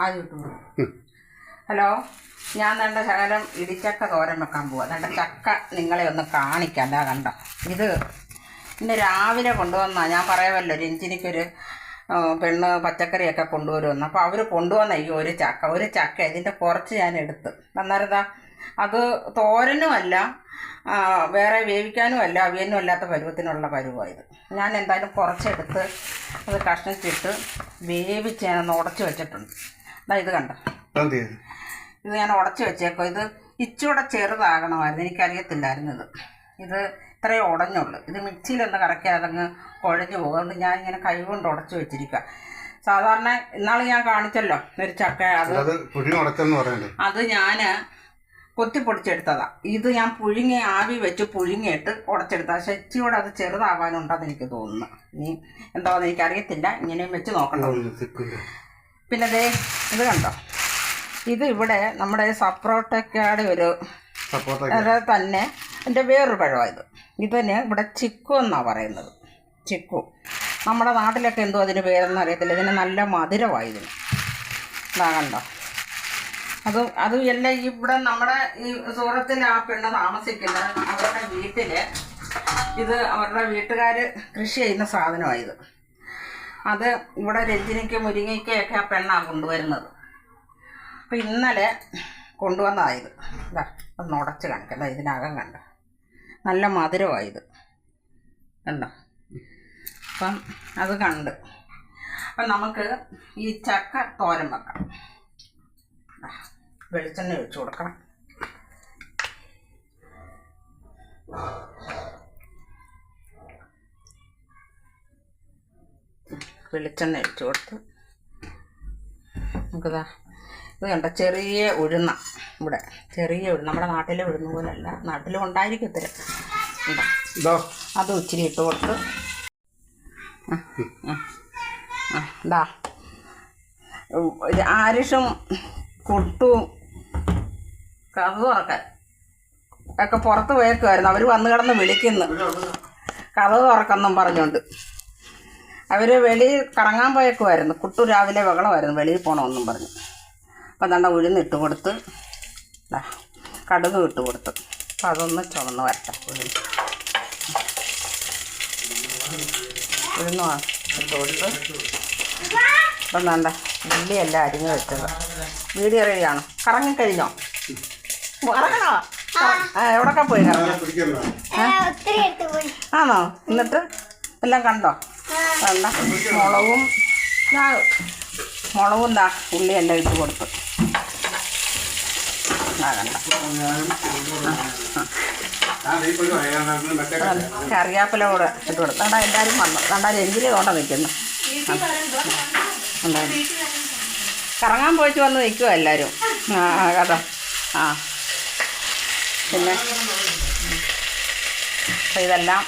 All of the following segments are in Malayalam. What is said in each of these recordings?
ആദ്യം ഇട്ടു. ഹലോ, ഞാൻ വേണ്ട ശകലം ഇടിച്ചക്ക തോരൻ വെക്കാൻ പോവാ. വേണ്ട ചക്ക നിങ്ങളെ ഒന്ന് കാണിക്കാം. എന്താ കണ്ടോ, ഇത് ഇന്ന് രാവിലെ കൊണ്ടുവന്നാ. ഞാൻ പറയാമല്ലോ രഞ്ജിനിക്കൊരു പെണ്ണ് പച്ചക്കറിയൊക്കെ കൊണ്ടുവരുമെന്ന്. അപ്പോൾ അവർ കൊണ്ടുവന്ന ഈ ഒരു ചക്ക ഇതിൻ്റെ കുറച്ച് ഞാൻ എടുത്ത് അന്നേരതാ. അത് തോരനുമല്ല, വേറെ വേവിക്കാനുമല്ല, അവിയനും അല്ലാത്ത പരുവത്തിനുള്ള പരുവായത്. ഞാൻ എന്തായാലും കുറച്ചെടുത്ത് അത് കഷ്ണിച്ചിട്ട് വേവിച്ച് ഞാൻ ഉടച്ച് വെച്ചിട്ടുണ്ട്. ഇത് കണ്ടോ, ഇത് ഞാൻ ഉടച്ച് വെച്ചേക്കോ. ഇത് ഇച്ചിരി ചെറുതാകണമായിരുന്നു, എനിക്കറിയത്തില്ലായിരുന്നു ഇത് ഇത്രയേ ഉടഞ്ഞുള്ളൂ. ഇത് മിക്സിയിലൊന്ന് കറക്കിയാൽ അതങ്ങ് കുഴഞ്ഞു പോകും. അതുകൊണ്ട് ഞാൻ ഇങ്ങനെ കൈ കൊണ്ട് ഉടച്ച് വെച്ചിരിക്കുക. സാധാരണ ഇന്നാൾ ഞാൻ കാണിച്ചല്ലോ ഒരു ചക്ക, അത് ഞാൻ കൊത്തിപ്പൊടിച്ചെടുത്തതാണ്. ഇത് ഞാൻ പുഴുങ്ങി ആവി വെച്ച് പുഴുങ്ങിയിട്ട് ഉടച്ചെടുത്ത. പക്ഷെ ഇച്ചിരി അത് ചെറുതാവാനുണ്ടെന്ന് എനിക്ക് തോന്നുന്നു. ഇനി എന്താണെന്ന് എനിക്കറിയത്തില്ല, ഇങ്ങനെയും വെച്ച് നോക്കണം. പിന്നെ ഇത് കണ്ടോ, ഇത് ഇവിടെ നമ്മുടെ സപ്പോട്ടയ്ക്കയുടെ ഒരു തന്നെ എൻ്റെ വേറൊരു പഴമാണ്. ഇതിന് ഇവിടെ ചിക്കു എന്നാണ് പറയുന്നത്. ചിക്കു നമ്മുടെ നാട്ടിലൊക്കെ എന്തോ അതിന് പേരെന്ന് അറിയത്തില്ല. ഇതിന് നല്ല മധുരമാണ് ഇതിന്. ഇതാ കണ്ടോ, അത് എല്ലാം ഇവിടെ നമ്മുടെ ഈ സൂറത്തിൽ ആ പെണ്ണ് താമസിക്കുന്ന അവരുടെ വീട്ടിൽ ഇത് അവരുടെ വീട്ടുകാർ കൃഷി ചെയ്യുന്ന സാധനമായത്. അത് ഇവിടെ രഞ്ജിനിക്ക് മുരിങ്ങയ്ക്കൊക്കെ ആ പെണ്ണാണ് കൊണ്ടുവരുന്നത്. അപ്പോൾ ഇന്നലെ കൊണ്ടുവന്നതായത്. ഇതാ ഒന്ന് ഉടച്ച് കാണിക്കണ്ട, ഇതിനകം കണ്ട നല്ല മധുരമായത് കണ്ടോ. അപ്പം അത് കണ്ട് അപ്പം നമുക്ക് ഈ ചക്ക തോരൻ വെക്കാം. വെളിച്ചെണ്ണ ഒഴിച്ച് കൊടുക്കണം. വെളിച്ചെണ്ണ ഒഴിച്ച് കൊടുത്ത് നമുക്കിതാ ഇത് കണ്ട ചെറിയ ഉഴുന്ന, ഇവിടെ ചെറിയ ഉഴുന്ന, നമ്മുടെ നാട്ടിലെ ഉഴുന്ന പോലല്ല, നാട്ടിലും ഉണ്ടായിരിക്കും ഇത്തിരി. അത് ഇച്ചിരി ഇട്ട് കൊടുത്ത് ഇതാ ആരിഷും കുട്ടും കഥ തുറക്കാൻ ഒക്കെ പുറത്ത് പോയേക്കുമായിരുന്നു. അവർ വന്ന് കിടന്ന് വിളിക്കുന്നു കഥ തുറക്കെന്നും പറഞ്ഞുകൊണ്ട്. അവർ വെളിയിൽ കറങ്ങാൻ പോയേക്കുമായിരുന്നു. കുട്ടു രാവിലെ ബഹളമായിരുന്നു, വെളിയിൽ പോകണമെന്നും പറഞ്ഞു. അപ്പം ദണ്ട ഉഴുന്നിട്ട് കൊടുത്ത്, കടുക് ഇട്ട് കൊടുത്ത്. അപ്പം അതൊന്ന് ചുവന്ന് വരട്ടെ. ഉഴുന്ന് ഇട്ട് കൊടുത്ത് അപ്പം ദണ്ട ഉള്ളിയെല്ലാം അരിഞ്ഞ് വെച്ചത്. വീഡിയോ റെഡിയാണോ? കറങ്ങിക്കഴിഞ്ഞോ? കറങ്ങണോ? എവിടൊക്കെ പോയി കറങ്ങി? ആണോ? എന്നിട്ട് എല്ലാം കണ്ടോ? കണ്ട മുളകും ദാ ഉള്ളിയെല്ലാം ഇട്ട് കൊടുത്ത്. കറിവേപ്പില കൂടെ ഇട്ട് കൊടുത്തു. കണ്ടാ എല്ലാവരും വന്നു. കണ്ടാ രഞ്ജിനി കൊണ്ട നിൽക്കുന്നു. കറങ്ങാൻ പോയിട്ട് വന്ന് നിൽക്കുക എല്ലാവരും. കേട്ടോ. പിന്നെ ഇതെല്ലാം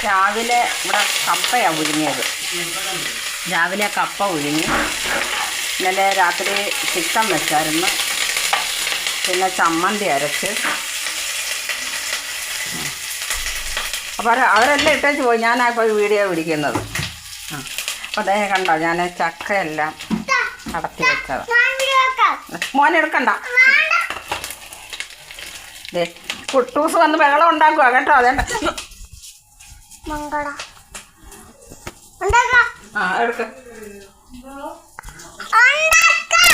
രാവിലെ ഇവിടെ കപ്പയാണ് പുഴുങ്ങിയത്. രാവിലെ കപ്പ പുഴുങ്ങി. ഇന്നലെ രാത്രി ചിക്കൻ വെച്ചായിരുന്നു. പിന്നെ ചമ്മന്തി അരച്ച്. അപ്പോൾ അവരെല്ലാം ഇട്ടേച്ച് പോയി. ഞാനാ പോയി വീഡിയോ പിടിക്കുന്നത്. അപ്പോൾ അതേ കണ്ടോ, ഞാൻ ചക്കയെല്ലാം അടത്തി വെച്ചത്. മോനെടുക്കണ്ട. കുട്ടൂസ് വന്ന് ബഹളം ഉണ്ടാക്കുക കേട്ടോ. അതേണ്ട എടുക്ക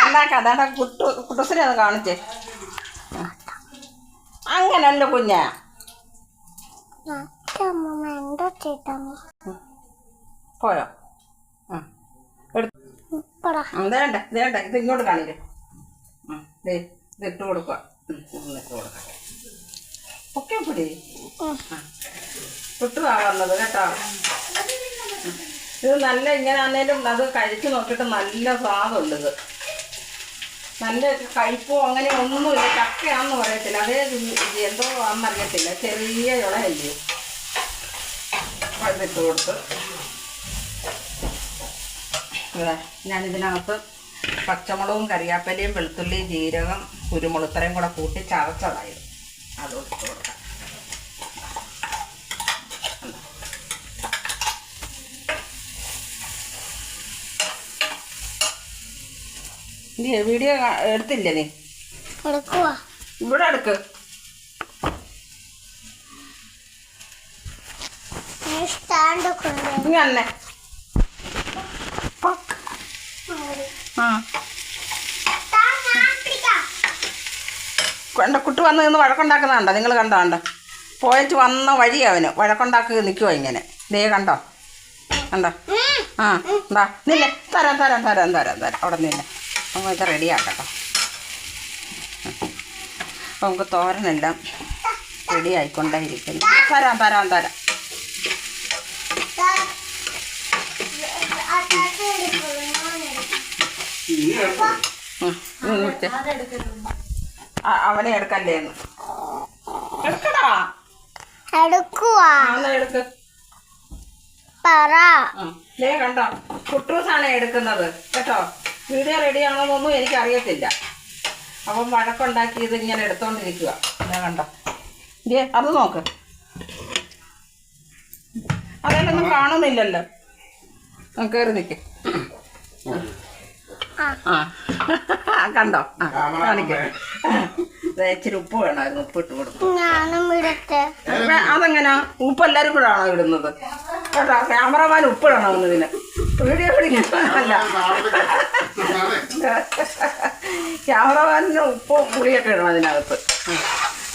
ഉണ്ടാക്കാം. അതേണ്ട കുട്ടൂസിനെ ഒന്ന് കാണിച്ചേ. അങ്ങനല്ല കുഞ്ഞ. പോയോ? വേണ്ട വേണ്ട, ഇത് ഇങ്ങോട്ട് കാണിക്കേ. ഇത് ഇട്ട് കൊടുക്കുക. ഇട്ട് കൊടുക്കാം. ഒക്കെ പിടി കിട്ടുവാ വന്നത് കേട്ടോ. ഇത് നല്ല ഇങ്ങനെ ആണേലും അത് കഴിച്ച് നോക്കിയിട്ട് നല്ല സ്വാദുണ്ട്. ഇത് നല്ല കഴിപ്പോ അങ്ങനെ ഒന്നുമില്ല. ചക്കയാണെന്ന് പറയത്തില്ല, അതേ എന്തോ ആണെന്നറിയത്തില്ല. ചെറിയ ഇളയല്ലേ. അതിട്ട് കൊടുത്ത് ഞാനിതിനകത്ത് പച്ചമുളകും കറിവേപ്പിലയും വെളുത്തുള്ളിയും ജീരകം കുരുമുളക് കൂടെ കൂട്ടി ചതച്ചതായിരുന്നു. അത് ഇട്ട് കൊടുക്കാം. നീ വീഡിയോ എടുത്തില്ലേ നീ? ഇവിടെ എടുക്ക്. നീ അന്നെ എൻ്റെ കുട്ടി വന്ന് നിന്ന് വഴക്കുണ്ടാക്കുന്നതുണ്ടോ? നിങ്ങൾ കണ്ടോ? കണ്ടോ പോയിട്ട് വന്ന വഴി അവന് വഴക്കുണ്ടാക്കി നിൽക്കുമോ ഇങ്ങനെ? ദേ കണ്ടോ? കണ്ടോ? എന്താ നില്ലേ? തരാം തരാം തരാം തരാം തരാം. അവിടെ നിന്നെ നമുക്ക് ഇത് റെഡിയാക്കട്ടോ. അപ്പോൾ നമുക്ക് തോരനെല്ലാം റെഡി ആയിക്കൊണ്ടേ ഇരിക്കുന്നു. തരാം തരാം തരാം. അവനെ എടുക്കല്ലേ? എടുക്കടാ. എടുക്ക്. കണ്ടോ? കുട്ടൂസാണ് എടുക്കുന്നത് കേട്ടോ. വീഡിയോ റെഡിയാണോന്നൊന്നും എനിക്കറിയത്തില്ല. അപ്പം വഴക്കുണ്ടാക്കി ഇത് ഇങ്ങനെ എടുത്തോണ്ടിരിക്കുക. കണ്ടോ? അത് നോക്ക്. അതിലൊന്നും കാണുന്നില്ലല്ലോ. കയറി നിൽക്ക്. കണ്ടോ? കാണിക്ക. ഇച്ചിരി ഉപ്പ് വേണമായിരുന്നു. ഉപ്പ് ഇട്ട് കൊടുക്കും. അതെങ്ങനാ? ഉപ്പ് എല്ലാവരും കൂടെ ആണോ ഇടുന്നത്? കേട്ടോ, ക്യാമറമാൻ ഉപ്പ് ഇടണോ ഇതിന്? വീഡിയോ പിടിക്കാനല്ല, ക്യാമറമാനിന് ഉപ്പ് പുളിയൊക്കെ ഇടണം അതിനകത്ത്.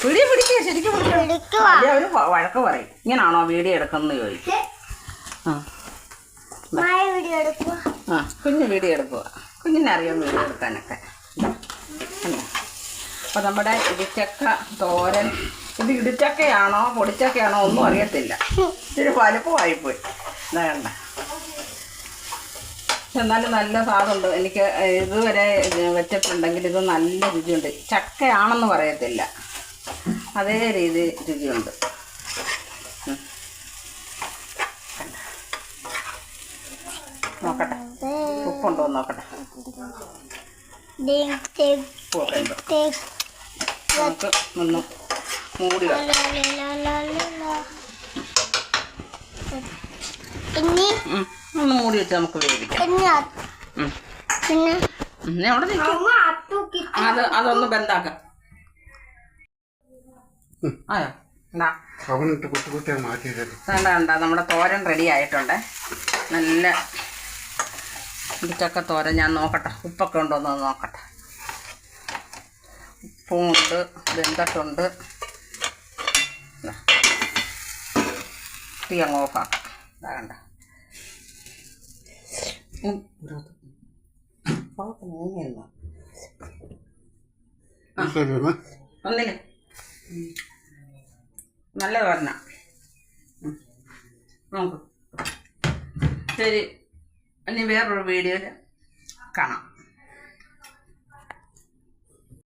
വീഡിയോ പിടിക്കുക, ശരിക്കും പിടിക്കുക. അവര് വഴക്ക് പറയും. ഇങ്ങനാണോ വീഡിയോ എടുക്കുന്നത് ചോദിക്കും. കുഞ്ഞ് വീഡിയോ എടുക്കുക. കുഞ്ഞിനറിയാം വീഡിയോ എടുക്കാനൊക്കെ. അപ്പോൾ നമ്മുടെ ഇടിച്ചക്ക തോരൻ, ഇത് ഇടിച്ചക്കയാണോ പൊടിച്ചക്കയാണോ ഒന്നും അറിയത്തില്ല. ഇത്തിരി വലുപ്പമായിപ്പോയി. ഇതാ കണ്ട. എന്നാലും നല്ല സ്വാദുണ്ട്. എനിക്ക് ഇതുവരെ വെച്ചിട്ടുണ്ടെങ്കിൽ ഇത് നല്ല രുചിയുണ്ട്. ചക്കയാണെന്ന് പറയത്തില്ല, അതേ രീതി രുചിയുണ്ട്. നോക്കട്ടെ, ഉപ്പുണ്ടോ നോക്കട്ടെ. നമുക്ക് ഒന്ന് മൂടി ഒന്ന് മൂടി വെച്ച് നമുക്ക് വേവിക്കാം. അതൊന്ന് ബന്ധാക്കാം. ആയോ? വേണ്ട, നമ്മുടെ തോരൻ റെഡി ആയിട്ടുണ്ട്. നല്ല ഇടിച്ചക്ക തോരൻ. ഞാൻ നോക്കട്ടെ ഉപ്പൊക്കെ ഉണ്ടോന്ന് നോക്കട്ടെ. ഉപ്പുമുണ്ട്, വെന്തിട്ടുണ്ട്. തീ അങ്ങ് ഓഫാക്കാം. വേണ്ട ഒന്നില്ല, നല്ല തോരന. നോക്ക്. ശരി, ഇനി വേറൊരു വീഡിയോയിൽ കാണാം.